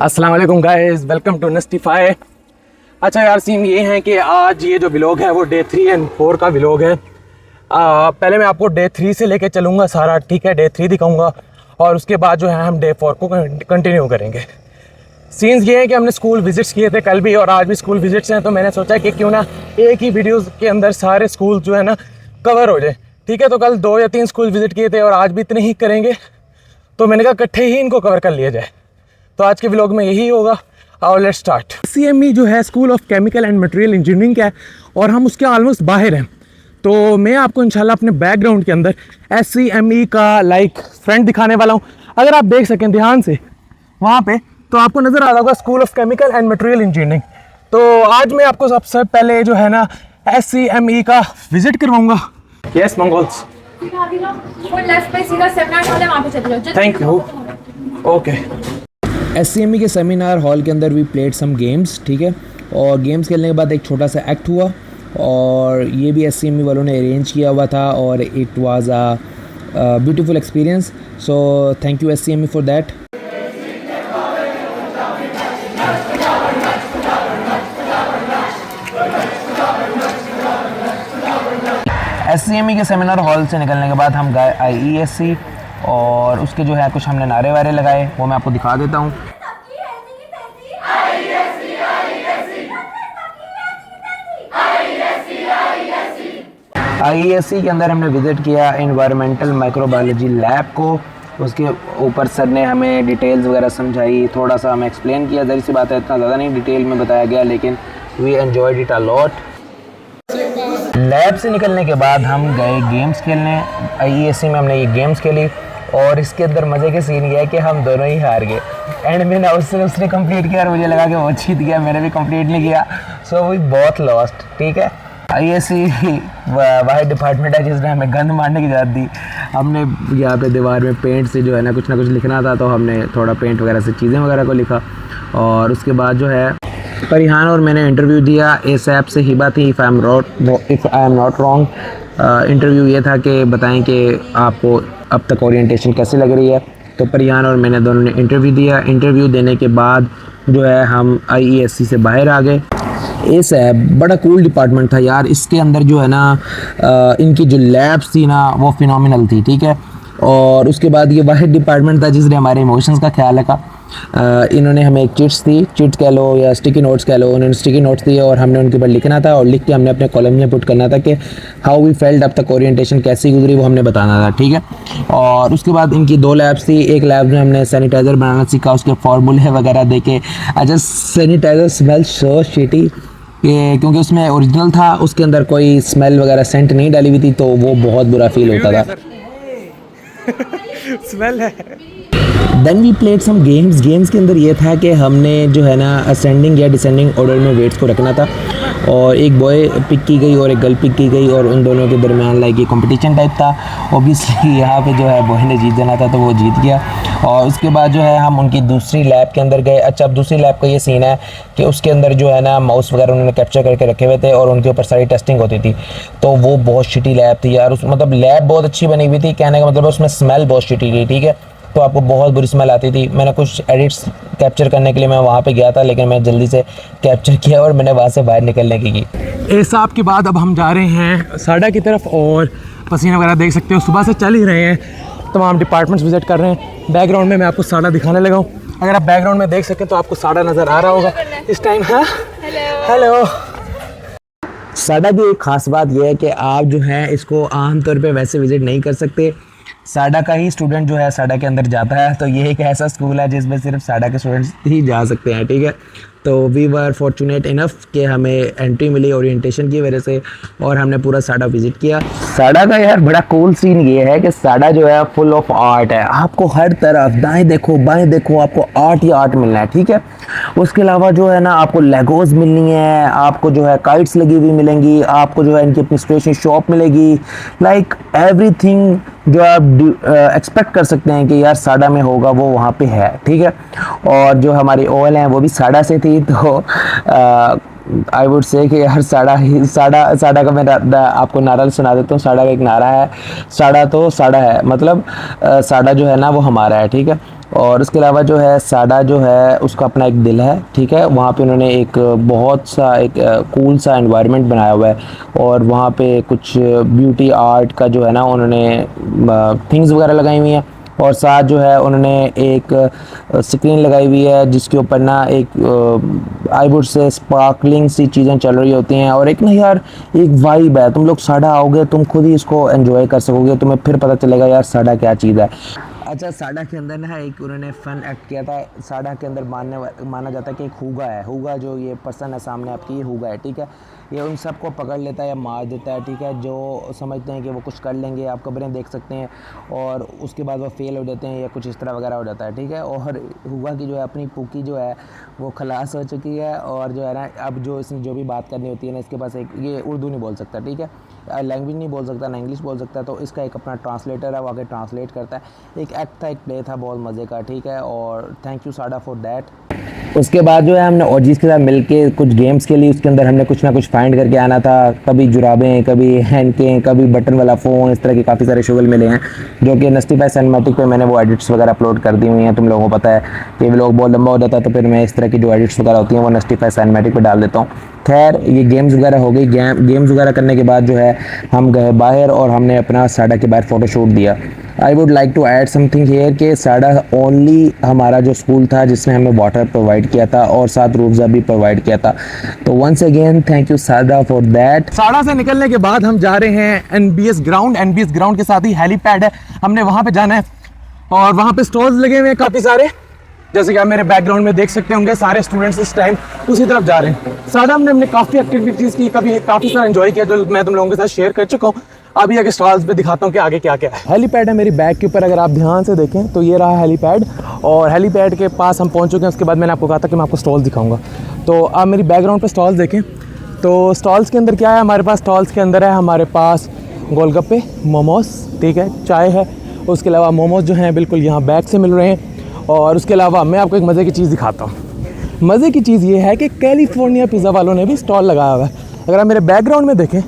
अस्सलाम वालेकुम guys, welcome to नस्टिफाई। अच्छा यार, सीन ये है कि आज ये जो व्लॉग है वो डे 3 एंड 4 का व्लॉग है। पहले मैं आपको डे 3 से लेके चलूँगा सारा, ठीक है। डे 3 दिखाऊँगा और उसके बाद जो है हम डे 4 को कंटिन्यू करेंगे। सीन्स ये है कि हमने स्कूल विज़िट्स किए थे कल भी और आज भी स्कूल विज़िट्स हैं, तो मैंने सोचा कि क्यों ना एक ही वीडियोज़ के अंदर सारे स्कूल जो है ना कवर हो जाए, ठीक है। तो कल 2 या 3 स्कूल विज़िट किए थे और आज भी इतने ही करेंगे, तो मैंने कहा इकट्ठे ही इनको कवर कर लिया जाए। तो आज के व्लॉग में यही होगा। और लेट्स स्टार्ट। CME जो है school of chemical and material engineering का है और हम उसके ऑलमोस्ट बाहर हैं। तो मैं आपको इंशाल्लाह अपने बैकग्राउंड के अंदर SCME का लाइक फ्रंट दिखाने वाला हूँ। अगर आप देख सकें ध्यान से वहाँ पे, तो आपको नज़र आ रहा होगा school of chemical and material engineering. तो आज मैं आपको सबसे पहले जो है ना SCME का विजिट करवाऊँगा। Yes Mongols, thank you. Okay. SCME के सेमिनार हॉल के अंदर भी प्लेड सम गेम्स, ठीक है। और गेम्स खेलने के बाद एक छोटा सा एक्ट हुआ और ये भी SCME वालों ने अरेंज किया हुआ था और it was a beautiful experience. So thank you SCME for that. SCME के सेमिनार हॉल से निकलने के बाद हम गए IESC और उसके जो है कुछ हमने नारे वारे लगाए, वो मैं आपको दिखा देता हूँ। IESC के अंदर हमने विज़िट किया इन्वायरमेंटल माइक्रोबायोलॉजी लैब को। उसके ऊपर सर ने हमें डिटेल्स वगैरह समझाई, थोड़ा सा हमें एक्सप्लेन किया। ज़री सी बात है, इतना ज़्यादा नहीं डिटेल में बताया गया, लेकिन we enjoyed it a lot. Lab से निकलने के बाद हम गए गेम्स खेलने। IESC में हमने ये गेम्स खेली और इसके अंदर मज़े के सीन ये है कि हम दोनों ही हार गए। एंड में ना उसने कंप्लीट किया और मुझे लगा कि वो जीत गया, मैंने भी कंप्लीट नहीं किया। सो वी बहुत लॉस्ट, ठीक है। IESC वाहिद डिपार्टमेंट है जिसने हमें गंद मारने की इजाज़त दी। हमने यहाँ पे दीवार में पेंट से जो है ना कुछ लिखना था, तो हमने थोड़ा पेंट वगैरह से चीज़ें वगैरह को लिखा। और उसके बाद जो है परिहान और मैंने इंटरव्यू दिया। ASAP से हिबा थी, if I am not wrong. Interview ये था कि बताएं कि आपको अब तक ओरिएंटेशन कैसी लग रही है। तो परिहान और मैंने दोनों ने इंटरव्यू दिया। इंटरव्यू देने के बाद जो है हम IESC से बाहर आ गए। ASAP बड़ा कूल डिपार्टमेंट था यार। इसके अंदर जो है ना इनकी जो लैब्स थी ना वो फिनोमिनल थी, ठीक है। और उसके बाद ये वाहिद डिपार्टमेंट था जिसने हमारे इमोशंस का ख्याल रखा। इन्होंने हमें एक चिट्स कह लो या स्टिकी नोट्स कह लो, उन्होंने स्टिकी नोट्स दिए और हमने उनके ऊपर लिखना था और लिख के हमने अपने कॉलम में पुट करना था कि हाउ वी फेल्ट, अब तक ओरिएंटेशन कैसी गुजरी वो हमने बताना था, ठीक है। और उसके बाद इनकी 2 लैब्स थी। एक लैब में हमने सैनिटाइज़र बनाना सीखा, उसके फार्मूले वगैरह दे के। अच्छा, सैनिटाइज़र स्मेल सो शिटी ये, क्योंकि उसमें ओरिजिनल था, उसके अंदर कोई स्मेल वगैरह सेंट नहीं डाली हुई थी, तो वो बहुत बुरा फील होता था। स्मेल है। Then we played some games के अंदर ये था कि हमने जो है ना असेंडिंग या डिसेंडिंग ऑर्डर में वेट्स को रखना था और एक बॉय पिक की गई और एक गर्ल पिक की गई और उन दोनों के दरमियान लाइक ये कंपटीशन टाइप था। ऑब्वियसली यहाँ पे जो है बॉय ने जीत जाना था, तो वो जीत गया। और उसके बाद जो है हम उनकी दूसरी लैब के अंदर गए। अच्छा, अब दूसरी लैब का ये सीन है कि उसके अंदर जो है ना माउस वगैरह उन्होंने कैप्चर करके रखे हुए थे और उनके ऊपर सारी टेस्टिंग होती थी। तो वो बहुत शिटी लैब थी यार। उस मतलब लैब बहुत अच्छी बनी हुई थी, कहने का मतलब उसमें स्मेल बहुत शिटी थी, ठीक है। तो आपको बहुत बुरी स्मेल आती थी। मैंने कुछ एडिट्स कैप्चर करने के लिए मैं वहाँ पे गया था, लेकिन मैं जल्दी से कैप्चर किया और मैंने वहाँ से बाहर निकलने की। ASAP के बाद अब हम जा रहे हैं साडा की तरफ और पसीना वगैरह देख सकते हो, सुबह से चल ही रहे हैं, तमाम डिपार्टमेंट्स विजिट कर रहे हैं। बैकग्राउंड में मैं आपको साडा दिखाने लगा हूँ। अगर आप बैकग्राउंड में देख सकें तो आपको साडा नज़र आ रहा होगा इस टाइम। हाँ, हेलो। साडा की एक ख़ास बात यह है कि आप जो है इसको आमतौर पे वैसे विज़िट नहीं कर सकते। साडा का ही स्टूडेंट जो है साडा के अंदर जाता है, तो ये एक ऐसा स्कूल है जिसमें सिर्फ साडा के स्टूडेंट्स ही जा सकते हैं, ठीक है। तो वी वर फॉर्चुनेट इनफ कि हमें एंट्री मिली ओरिएंटेशन की वजह से और हमने पूरा साडा विज़िट किया। साडा का यार बड़ा कूल सीन ये है कि साडा जो है फुल ऑफ आर्ट है। आपको हर तरफ दाएं देखो बाएं देखो आपको आर्ट ही आर्ट मिलना है, ठीक है। उसके अलावा जो है ना आपको लेगोज मिलनी है, आपको जो है काइट्स लगी हुई मिलेंगी, आपको जो है इनकी अपनी स्टेशनरी शॉप मिलेगी। लाइक एवरीथिंग जो आप एक्सपेक्ट कर सकते हैं कि यार साडा में होगा वो वहाँ पे है, ठीक है। और जो हमारी OL हैं वो भी साडा से थी, तो आई वुड से कि यार साडा का मैं आपको नारा सुना देता हूँ। साडा का एक नारा है, साडा तो साडा है, मतलब साडा जो है ना वो हमारा है, ठीक है। और उसके अलावा जो है साडा जो है उसका अपना एक दिल है, ठीक है। वहाँ पे उन्होंने एक बहुत सा एक कूल सा एनवायरनमेंट बनाया हुआ है और वहाँ पे कुछ ब्यूटी आर्ट का जो है ना उन्होंने थिंग्स वगैरह लगाई हुई हैं। और साथ जो है उन्होंने एक स्क्रीन लगाई हुई है जिसके ऊपर ना एक आई वुड से स्पार्कलिंग सी चीज़ें चल रही होती हैं और एक ना यार एक वाइब है। तुम लोग साडा आओगे तुम खुद ही इसको एंजॉय कर सकोगे, तुम्हें फिर पता चलेगा यार साडा क्या चीज़ है। अच्छा, साडा के अंदर ना एक उन्होंने फ़न एक्ट किया था। साडा के अंदर माना जाता है कि एक हुगा है, हुगा जो ये पर्सन है सामने आपकी, ये हुगा है, ठीक है। ये उन सबको पकड़ लेता है या मार देता है, ठीक है, जो समझते हैं कि वो कुछ कर लेंगे। आप खबरें देख सकते हैं और उसके बाद वो फेल हो जाते हैं या कुछ इस तरह वगैरह हो जाता है, ठीक है। और हुआ की जो है अपनी पूकी जो है वो खलास हो चुकी है और जो है ना अब जो इसने जो भी बात करनी होती है ना, इसके पास एक ये उर्दू नहीं बोल सकता, ठीक है, लैंग्वेज नहीं बोल सकता ना इंग्लिश बोल सकता, तो इसका एक अपना ट्रांसलेटर है, वो आगे ट्रांसलेट करता है। एक एक्ट था, एक प्ले था बहुत मज़े का, ठीक है। और थैंक यू साडा फॉर दैट। उसके बाद जो है हमने ओजीज के साथ मिलके कुछ गेम्स के लिए उसके अंदर हमने कुछ ना कुछ फाइंड करके आना था। कभी जुराबें, कभी हैंडकें, कभी बटन वाला फ़ोन, इस तरह के काफ़ी सारे शुगल मिले हैं जो कि नस्टीफाई सिनेमैटिक पे मैंने वो एडिट्स वगैरह अपलोड कर दी हुई हैं। तुम लोगों को पता है कि व्लॉग बहुत लंबा हो जाता है तो फिर मैं इस तरह की जो एडिट्स वगैरह होती हैं वो नस्टीफाई सिनेमैटिक पे डाल देता हूँ। खैर ये गेम्स वगैरह हो गई। गेम्स वगैरह करने के बाद जो है हम गए बाहर और हमने अपना साडा के बाहर फ़ोटोशूट दिया। I would like to add something here कि साडा ओनली हमारा जो स्कूल था जिसने हमें वाटर प्रोवाइड किया था और साथ रूफज़ा भी प्रोवाइड किया था। तो वंस अगेन थैंक यू साडा फॉर दैट। साडा से निकलने के बाद हम जा रहे हैं एनबीएस ग्राउंड। एनबीएस ग्राउंड के साथ ही हेलीपैड है, हमने वहाँ पे जाना है और वहाँ पे स्टॉल्स लगे हुए हैं काफ़ी सारे, जैसे कि आप मेरे बैकग्राउंड में देख सकते होंगे। सारे स्टूडेंट्स इस टाइम उसी तरफ जा रहे हैं। साडा में हमने काफ़ी एक्टिविटीज़ की, काफ़ी सारा एंजॉय किया जो मैं तुम लोगों के साथ शेयर कर चुका हूँ। अभी आगे स्टॉल्स पे दिखाता हूँ कि आगे क्या क्या है। हेलीपैड है मेरी बैग के ऊपर, अगर आप ध्यान से देखें तो ये रहा हेलीपैड और हेलीपैड के पास हम पहुँच चुके हैं। उसके बाद मैंने आपको कहा था कि मैं आपको स्टॉल्स दिखाऊंगा, तो आप मेरी बैकग्राउंड पे स्टॉल्स देखें। तो स्टॉल्स के अंदर क्या है हमारे पास, स्टॉल्स के अंदर है हमारे पास गोलगप्पे, मोमोज, ठीक है, चाय है। उसके अलावा मोमोज जो हैं बिल्कुल यहाँ बैग से मिल रहे हैं। और उसके अलावा मैं आपको एक मज़े की चीज़ दिखाता हूँ। मज़े की चीज़ ये है कि कैलिफोर्निया पिज़्ज़ा वालों ने भी स्टॉल लगाया हुआ है। अगर आप मेरे बैकग्राउंड में देखें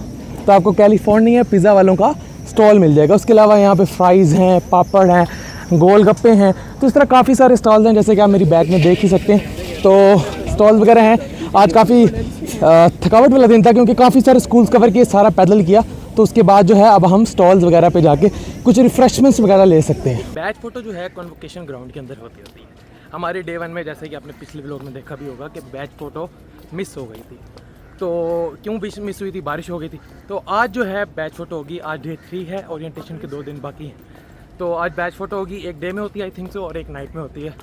तो आपको कैलिफोर्निया पिज़्ज़ा वालों का स्टॉल मिल जाएगा। उसके अलावा यहाँ पे फ्राइज़ हैं, पापड़ हैं, गोलगप्पे हैं, तो इस तरह काफ़ी सारे स्टॉल्स हैं जैसे कि आप मेरी बैग में देख ही सकते हैं। तो स्टॉल्स वगैरह हैं। आज काफ़ी थकावट वाला दिन था क्योंकि काफ़ी सारे स्कूल्स कवर किए, सारा पैदल किया। तो उसके बाद जो है अब हम स्टॉल्स वगैरह पे जाके कुछ रिफ्रेशमेंट्स वगैरह ले सकते हैं। बैच फ़ोटो जो है कॉन्वोकेशन ग्राउंड के अंदर होती है। हमारे डे 1 में जैसे कि आपने पिछले व्लॉग में देखा भी होगा कि बैच फ़ोटो मिस हो गई थी। तो क्यों मिस हुई थी, बारिश हो गई थी। तो आज जो है बैच फ़ोटो होगी। आज डे 3 है, ओरिएंटेशन के 2 दिन बाकी हैं। तो आज बैच फ़ोटो होगी, एक डे में होती है आई थिंक सो और एक नाइट में होती है।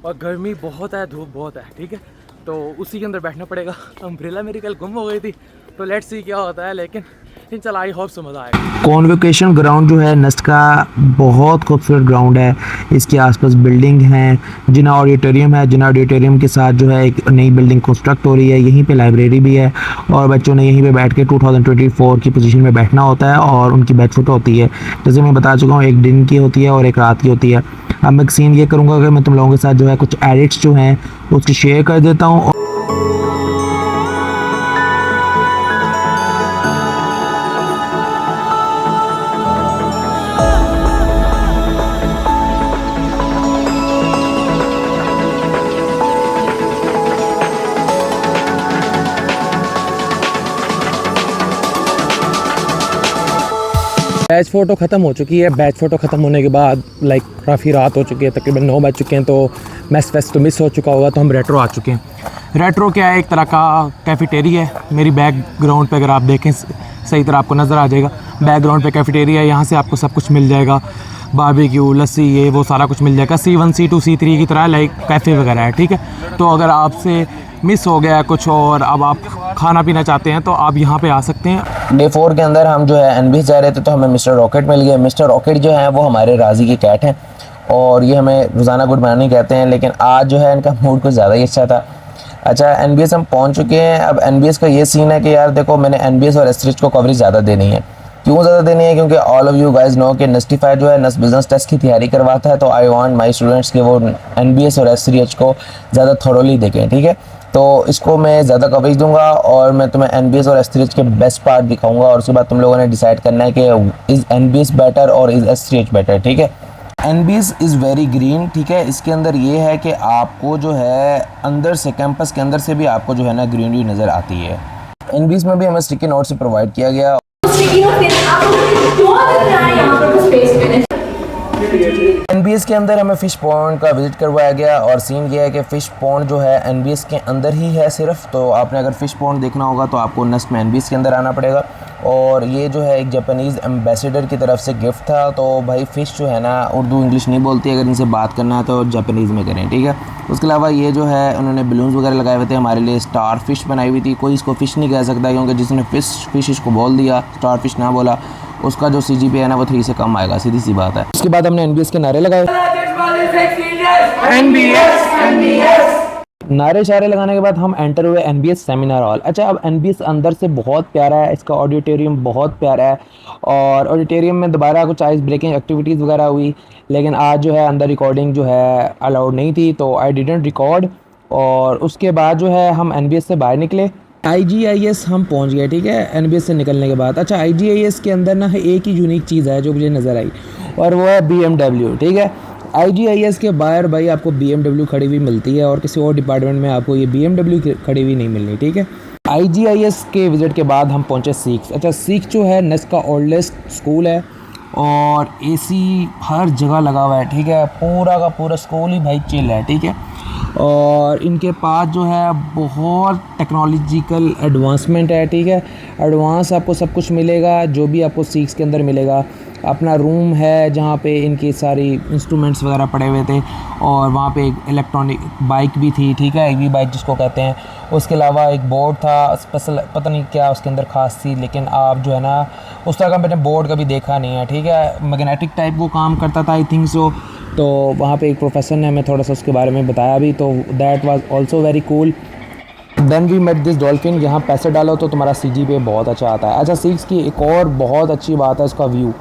और गर्मी बहुत है, धूप बहुत है, ठीक है, तो उसी के अंदर बैठना पड़ेगा। अम्ब्रेला मेरी कल गुम हो गई थी, तो लेट्स सी क्या होता है, लेकिन इंशाल्लाह आई होप से मज़ा आएगा। कॉन्वोकेशन ग्राउंड जो है नस्ट का बहुत खूबसूरत ग्राउंड है। इसके आसपास बिल्डिंग हैं, जिना ऑडिटोरियम है, जिना ऑडिटोरियम के साथ जो है एक नई बिल्डिंग कंस्ट्रक्ट हो रही है। यहीं पे लाइब्रेरी भी है और बच्चों ने यहीं पे बैठ के 2024 की पोजीशन में बैठना होता है और उनकी बैच फ़ोटो होती है। जैसे मैं बता चुका हूँ, एक दिन की होती है और एक रात की होती है। अब मैं एक सीन ये करूँगा कि मैं तुम लोगों के साथ जो है कुछ एडिट्स जो हैं उसकी शेयर कर देता हूँ। बैच फ़ोटो ख़त्म हो चुकी है। बैच फ़ोटो ख़त्म होने के बाद काफ़ी रात हो चुकी है, तकरीबन 9 बज चुके हैं। तो मैस फेस्ट तो मिस हो चुका होगा, तो हम रेट्रो आ चुके हैं। रेट्रो क्या है, एक तरह का कैफेटेरिया है। मेरी बैकग्राउंड पे अगर आप देखें सही तरह आपको नज़र आ जाएगा। बैकग्राउंड पे कैफेटेरिया है, यहाँ से आपको सब कुछ मिल जाएगा, बारबेक्यू, लस्सी, ये वो सारा कुछ मिल जाएगा। C1 C2 C3 की तरह कैफ़े वगैरह है, ठीक है। तो अगर आपसे मिस हो गया है कुछ और अब आप खाना पीना चाहते हैं तो आप यहाँ पे आ सकते हैं। डे 4 के अंदर हम जो है एनबीएस जा रहे थे तो हमें मिस्टर रॉकेट मिल गया। मिस्टर रॉकेट जो है वो हमारे राजी की कैट हैं और ये हमें रोज़ाना गुड मॉर्निंग कहते हैं, लेकिन आज जो है इनका मूड कुछ ज़्यादा ही अच्छा था। अच्छा, एनबीएस हम पहुँच चुके हैं। अब एनबीएस का ये सीन है कि यार देखो, मैंने एनबीएस और एस्ट्रिच को कवरेज ज़्यादा देनी है। क्यों ज़्यादा देनी है? क्योंकि all of you guys know कि नस्टीफाई जो है नस्ट बिजनेस टेस्ट की तैयारी करवाता है। तो आई वांट माय स्टूडेंट्स के वो एनबीएस और एस3एच को ज़्यादा थोरोली देखें, ठीक है। तो इसको मैं ज़्यादा कवरेज दूंगा और मैं तुम्हें एनबीएस और एस3एच के बेस्ट पार्ट दिखाऊंगा और उसके बाद तुम लोगों ने डिसाइड करना है कि इज़ एनबीएस बेटर और इज़ एस3एच बेटर, ठीक है। एनबीएस इज़ वेरी ग्रीन, ठीक है। इसके अंदर ये है कि आपको जो है अंदर से, कैंपस के अंदर से भी आपको जो है ना ग्रीनरी नज़र आती है। एनबीएस में भी हमें स्टिकी नोट से प्रोवाइड किया गया। एनबीएस के अंदर हमें फ़िश पॉन्ड का विज़िट करवाया गया और सीन ये है कि फ़िश पॉन्ड जो है एनबीएस के अंदर ही है सिर्फ। तो आपने अगर फ़िश पॉन्ड देखना होगा तो आपको नेस्ट में एनबीएस के अंदर आना पड़ेगा। और ये जो है एक जापानीज़ एम्बेसडर की तरफ से गिफ्ट था। तो भाई फ़िश जो है ना उर्दू इंग्लिश नहीं बोलती, अगर इनसे बात करना है तो जापानीज़ में करें, ठीक है। उसके अलावा ये जो है उन्होंने बलून्स वगैरह लगाए हुए थे, हमारे लिए स्टार फ़िश बनाई हुई थी। कोई इसको फ़िश नहीं कह सकता क्योंकि जिसने फ़िश इसको बोल दिया, स्टार फ़िश ना बोला, उसका जो CGPA है ना वो 3 से कम आएगा, सीधी सी बात है। उसके बाद हमने एनबीएस के नारे लगाए। नारे शारे लगाने के बाद हम एंटर हुए एनबीएस सेमिनार हॉल। अच्छा, अब एनबीएस अंदर से बहुत प्यारा है, इसका ऑडिटोरियम बहुत प्यारा है और ऑडिटोरियम में दोबारा कुछ आइस ब्रेकिंग एक्टिविटीज़ वगैरह हुई, लेकिन आज जो है अंदर रिकॉर्डिंग जो है अलाउड नहीं थी, तो आई डिडंट रिकॉर्ड। और उसके बाद जो है हम एनबीएस से बाहर निकले, IGIS हम पहुंच गए, ठीक है, एनबीएस से निकलने के बाद। अच्छा, IGIS के अंदर ना एक ही यूनिक चीज़ है जो मुझे नज़र आई और वो है BMW, ठीक है। IGIS के बाहर भाई आपको BMW खड़ी हुई मिलती है और किसी और डिपार्टमेंट में आपको ये BMW खड़ी हुई नहीं मिलनी, ठीक है। IGIS के विज़िट के बाद हम पहुंचे सीक्स। अच्छा, सीक्स जो है नेस्ट का ओल्डेस्ट स्कूल है और AC हर जगह लगा हुआ है, ठीक है। पूरा का पूरा स्कूल ही भाई चिल है, ठीक है। और इनके पास जो है बहुत टेक्नोलॉजिकल एडवांसमेंट है, ठीक है। एडवांस आपको सब कुछ मिलेगा जो भी आपको सीक्स के अंदर मिलेगा। अपना रूम है जहाँ पे इनकी सारी इंस्ट्रूमेंट्स वगैरह पड़े हुए थे और वहाँ पे एक इलेक्ट्रॉनिक बाइक भी थी, ठीक है, EV बाइक जिसको कहते हैं। उसके अलावा एक बोर्ड था स्पेशल, पता नहीं क्या उसके अंदर खास थी, लेकिन आप जो है ना उस तरह का मैंने बोर्ड कभी देखा नहीं है, ठीक है। मैग्नेटिक टाइप वो काम करता था, आई थिंक सो। तो वहाँ पे एक प्रोफेसर ने हमें थोड़ा सा उसके बारे में बताया भी, तो that was also very cool. Then we met this dolphin. यहाँ पैसे डालो तो तुम्हारा CGPA बहुत अच्छा आता है। अच्छा, सीक्स की एक और बहुत अच्छी बात है इसका व्यू।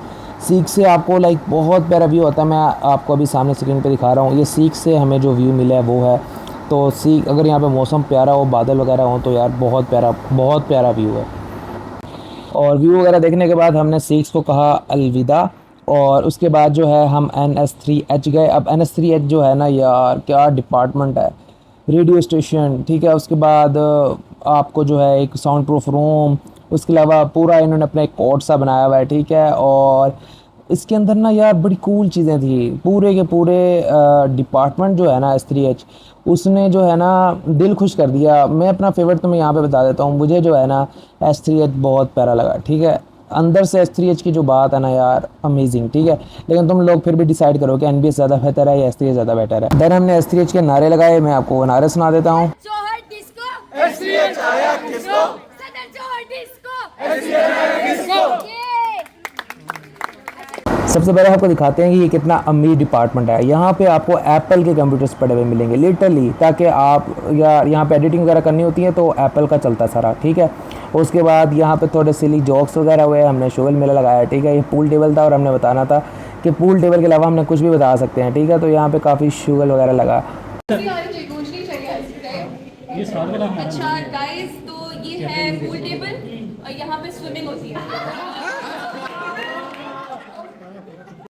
सीक्स से आपको लाइक बहुत प्यारा व्यू होता है। मैं आपको अभी सामने स्क्रीन पे दिखा रहा हूँ, ये सीक्स से हमें जो व्यू मिला है वो है। तो सीक अगर यहाँ पे मौसम प्यारा हो, बादल वगैरह हो, तो यार बहुत प्यारा व्यू है। और व्यू वगैरह देखने के बाद हमने सीक्स को कहा अलविदा और उसके बाद जो है हम NS3H गए। अब NS3H जो है ना यार क्या डिपार्टमेंट है, रेडियो स्टेशन, ठीक है। उसके बाद आपको जो है एक साउंड प्रूफ रूम, उसके अलावा पूरा इन्होंने अपना एक कोर्ट सा बनाया हुआ है, ठीक है। और इसके अंदर ना यार बड़ी कूल चीज़ें थी। पूरे के पूरे डिपार्टमेंट जो है ना S3H, उसने जो है ना दिल खुश कर दिया। मैं अपना फेवरेट तुम्हें यहाँ पे बता देता हूँ, मुझे जो है ना S3H बहुत प्यारा लगा, ठीक है। अंदर से S3H की जो बात है ना यार अमेजिंग, ठीक है। लेकिन तुम लोग फिर भी डिसाइड करो कि NBS ज़्यादा बेहतर है या S3H ज़्यादा बेटर है। देन हमने S3H के नारे लगाए, मैं आपको वो नारे सुना देता हूँ। सबसे पहले आपको दिखाते हैं कि ये कितना अमीर डिपार्टमेंट है। यहाँ पे आपको एप्पल के कंप्यूटर्स पड़े हुए मिलेंगे लिटरली, ताकि आप या यहाँ पे एडिटिंग वगैरह करनी होती है तो एप्पल का चलता सारा, ठीक है। उसके बाद यहाँ पे थोड़े सिली जॉक्स वगैरह हुए, हमने शुगल मेला लगाया, ठीक है। ये पूल टेबल था और हमने बताना था कि पूल टेबल के अलावा हमने कुछ भी बता सकते हैं, ठीक है। तो यहाँ पे काफ़ी शुगल वगैरह लगा। अच्छा गाइस, तो ये है पूल टेबल और यहाँ पे स्विमिंग होती है।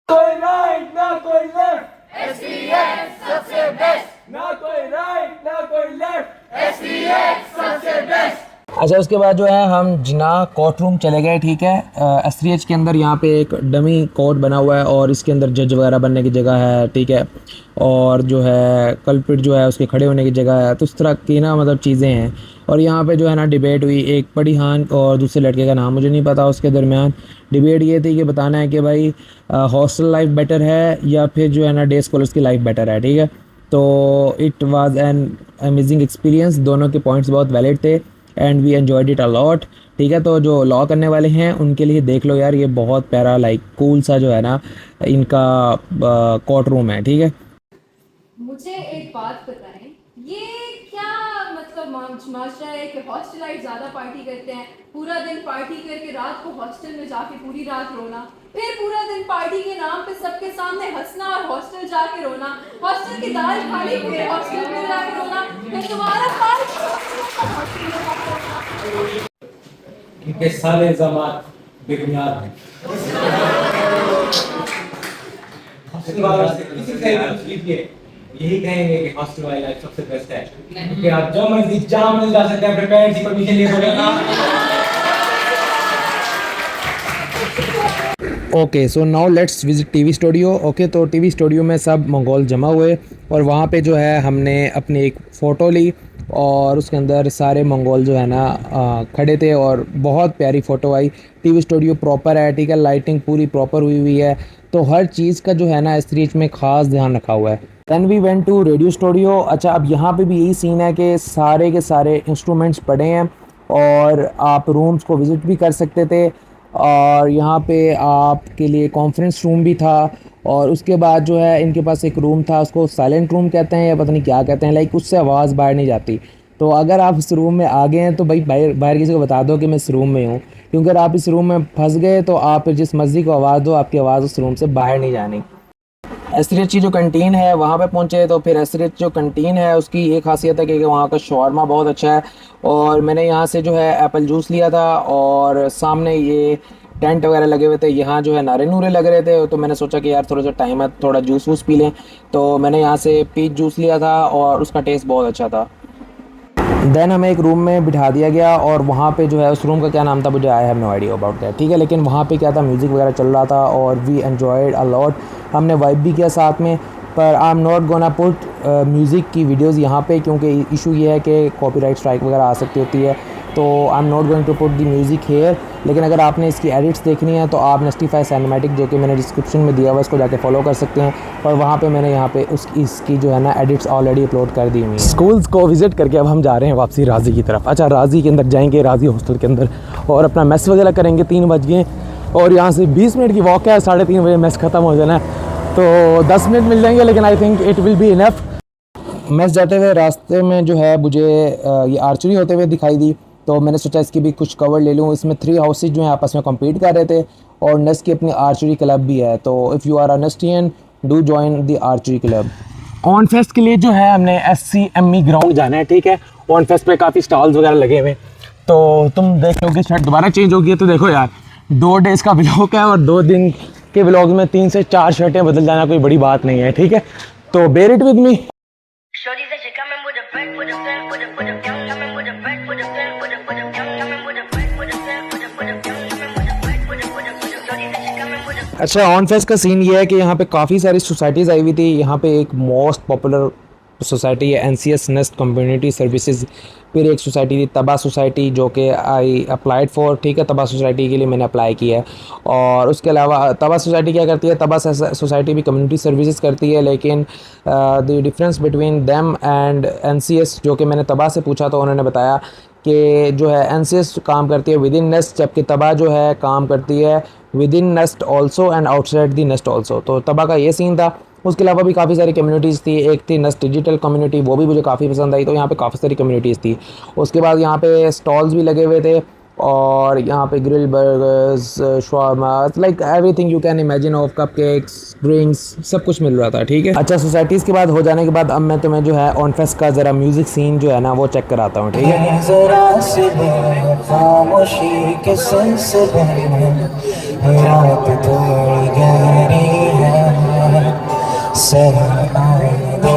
कोई राइट ना कोई लेफ्ट, STH सबसे बेस्ट। ना कोई राइट ना कोई लेफ्ट, STH सबसे बेस्ट। अच्छा, उसके बाद जो है हम जिना कोर्ट रूम चले गए, ठीक है। S3H के अंदर यहाँ पे एक डमी कोर्ट बना हुआ है और इसके अंदर जज वगैरह बनने की जगह है, ठीक है। और जो है कल्प्रिट जो है उसके खड़े होने की जगह है। तो इस तरह की ना मतलब चीज़ें हैं। और यहाँ पे जो है ना डिबेट हुई, एक बड़ी हान और दूसरे लड़के का नाम मुझे नहीं पता, उसके दरमियान डिबेट ये थी कि बताना है कि भाई हॉस्टल लाइफ बेटर है या फिर जो है ना डे स्कॉलर्स की लाइफ बेटर है, ठीक है। तो it was an amazing experience, दोनों के पॉइंट्स बहुत वैलिड थे and we enjoyed it a lot, ठीक है। तो जो लॉ करने वाले हैं उनके लिए देख लो यार, ये बहुत प्यारा लाइक कूल सा जो है ना इनका कोर्ट रूम है, ठीक है। मुझे एक बात बताएं, ये क्या मतलब माशरा है कि हॉस्टलाइट ज़्यादा पार्टी करते हैं, पूरा दिन पार्टी करके रात को हॉस्टल में जाके पूरी रात रोना, फिर पूरा दिन पार्टी के नाम पे सबके सामने हंसना और हॉस्टल जाके रोना, हॉस्टल की दाल खानी फिर हॉस्टल में जाके रोना, फिर दोबारा इनके सारे जमात बेबुनियाद हैं। हॉस्टल वालों से किसी से भी लीजिए, यही कहेंगे कि हॉस्टल वाली लाइफ सबसे बेस्ट है, क्योंकि आप जो मर्जी जहाँ मिल जा सकते हैं, अपने पेरेंट्स की परमिशन लिए बोले okay, so now let's visit TV studio. Okay, तो टीवी स्टूडियो में सब मंगोल जमा हुए और वहाँ पे जो है हमने अपनी एक फ़ोटो ली और उसके अंदर सारे मंगोल जो है ना खड़े थे और बहुत प्यारी फ़ोटो आई। टीवी स्टूडियो प्रॉपर है, ठीक है, लाइटिंग पूरी प्रॉपर हुई हुई है, तो हर चीज़ का जो है ना इस रीच में ख़ास ध्यान रखा हुआ है। Then we went to radio studio. अच्छा, अब यहाँ पे भी यही सीन है कि सारे के सारे इंस्ट्रूमेंट्स पड़े हैं और आप रूम्स को विज़िट भी कर सकते थे और यहाँ पे आपके लिए कॉन्फ्रेंस रूम भी था और उसके बाद जो है इनके पास एक रूम था, उसको साइलेंट रूम कहते हैं या पता नहीं क्या कहते हैं, लाइक उससे आवाज़ बाहर नहीं जाती। तो अगर आप इस रूम में आ गए हैं तो भाई बाहर किसी को बता दो कि मैं इस रूम में हूँ, क्योंकि अगर आप इस रूम में फंस गए तो आप जिस मर्ज़ी को आवाज़ दो, आपकी आवाज़ उस रूम से बाहर नहीं जानी। एसरियच की जो कंटीन है वहाँ पे पहुँचे तो फिर एसरियच जो कंटीन है उसकी ये खासियत है कि वहाँ का शॉर्मा बहुत अच्छा है और मैंने यहाँ से जो है एप्पल जूस लिया था और सामने ये टेंट वगैरह लगे हुए थे, यहाँ जो है नारे नूरे लग रहे थे, तो मैंने सोचा कि यार थोड़ा सा टाइम है, थोड़ा जूस वूस पी लें, तो मैंने यहाँ से पीच जूस लिया था और उसका टेस्ट बहुत अच्छा था। देन हमें एक रूम में बिठा दिया गया और वहाँ पे जो है उस रूम का क्या नाम था मुझे I have no idea about that, ठीक है, लेकिन वहाँ पे क्या था म्यूज़िक वगैरह चल रहा था और वी एन्जॉयड अ लॉट, हमने वाइब भी किया साथ में। पर आई am not gonna put music की वीडियोज़ यहाँ पे, क्योंकि इशू ये है कि कॉपीराइट स्ट्राइक वगैरह आ सकती होती है, तो I am not going to put the music here. लेकिन अगर आपने इसकी एडिट्स देखनी है तो आप नस्टिफाई सिनेमैटिक जो कि मैंने डिस्क्रिप्शन में दिया हुआ है उसको जाके फॉलो कर सकते हैं और वहाँ पे मैंने यहाँ पे इसकी जो है ना एडिट्स ऑलरेडी अपलोड कर दी हुई हैं। स्कूल्स को विज़िट करके अब हम जा रहे हैं वापसी राज़ी की तरफ। अच्छा, राज़ी के अंदर जाएंगे, राज़ी हॉस्टल के अंदर, और अपना मेस वगैरह करेंगे। 3 बज गए और यहाँ से 20 मिनट की वॉक है, 3:30 बजे मेस ख़त्म हो जाना है, तो 10 मिनट मिल जाएंगे, लेकिन I think it will be enough. Mess जाते हुए रास्ते में जो है मुझे ये आर्चरी होते हुए दिखाई दी, तो मैंने सोचा इसकी भी कुछ कवर ले लूँ। इसमें 3 हाउसेज जो हैं आपस में कम्पीट कर रहे थे और नेस्ट की अपनी आर्चरी क्लब भी है, तो if you are a Nestian do join the archery club. On fest के लिए जो है हमने SCME ग्राउंड जाना है, ठीक है। ऑन फेस्ट पे काफ़ी स्टॉल्स वगैरह लगे हुए हैं, तो तुम देख लो कि शर्ट दोबारा चेंज होगी, तो देखो यार 2 डेज़ का व्लॉग है और 2 दिन के व्लॉग में 3 से 4 शर्टें बदल जाना कोई बड़ी बात नहीं है, ठीक है, तो bear it with me. Shorty said she coming with a bag, with a fan, with a young, coming with a bag, with a fan, with a young, coming with a bag, with a fan, with a young, coming with a bag, with a Shorty said she coming with a। अच्छा, on fest का scene ये है कि यहाँ पे काफ़ी सारी societies आई हुई थी। यहाँ पे एक मोस्ट पॉपुलर सोसाइटी है NCS नेस्ट कम्युनिटी सर्विसेज, फिर एक सोसाइटी थी तबा सोसाइटी जो कि आई अप्लाइड फॉर, ठीक है, तबा सोसाइटी के लिए मैंने अप्लाई किया है। और उसके अलावा तबा सोसाइटी क्या करती है, तबा सोसाइटी भी कम्युनिटी सर्विसेज करती है, लेकिन the difference between them and NCS जो कि मैंने तबा से पूछा तो उन्होंने बताया कि जो है NCS काम करती है विद इन नेस्ट, जबकि तबा जो है काम करती है with in nest also and outside the nest also. तो तबा का ये सीन था। उसके अलावा भी काफ़ी सारी कम्युनिटीज़ थी, एक थी नेस्ट डिजिटल कम्युनिटी, वो भी मुझे काफ़ी पसंद आई, तो यहाँ पे काफ़ी सारी कम्युनिटीज़ थी। उसके बाद यहाँ पे स्टॉल्स भी लगे हुए थे और यहाँ पे grill burgers, shawarma, like everything you can imagine of cup cakes, drinks, सब कुछ मिल रहा था, ठीक है। अच्छा, सोसाइटीज़ के बाद हो जाने के बाद अब मैं तुम्हें जो है ऑन फेस्ट का ज़रा म्यूज़िक सीन जो है ना वो चेक कराता हूँ, ठीक है। जरा सी खामोशी के सिलसिले में रात थोड़ी गहरी है, सर आए दो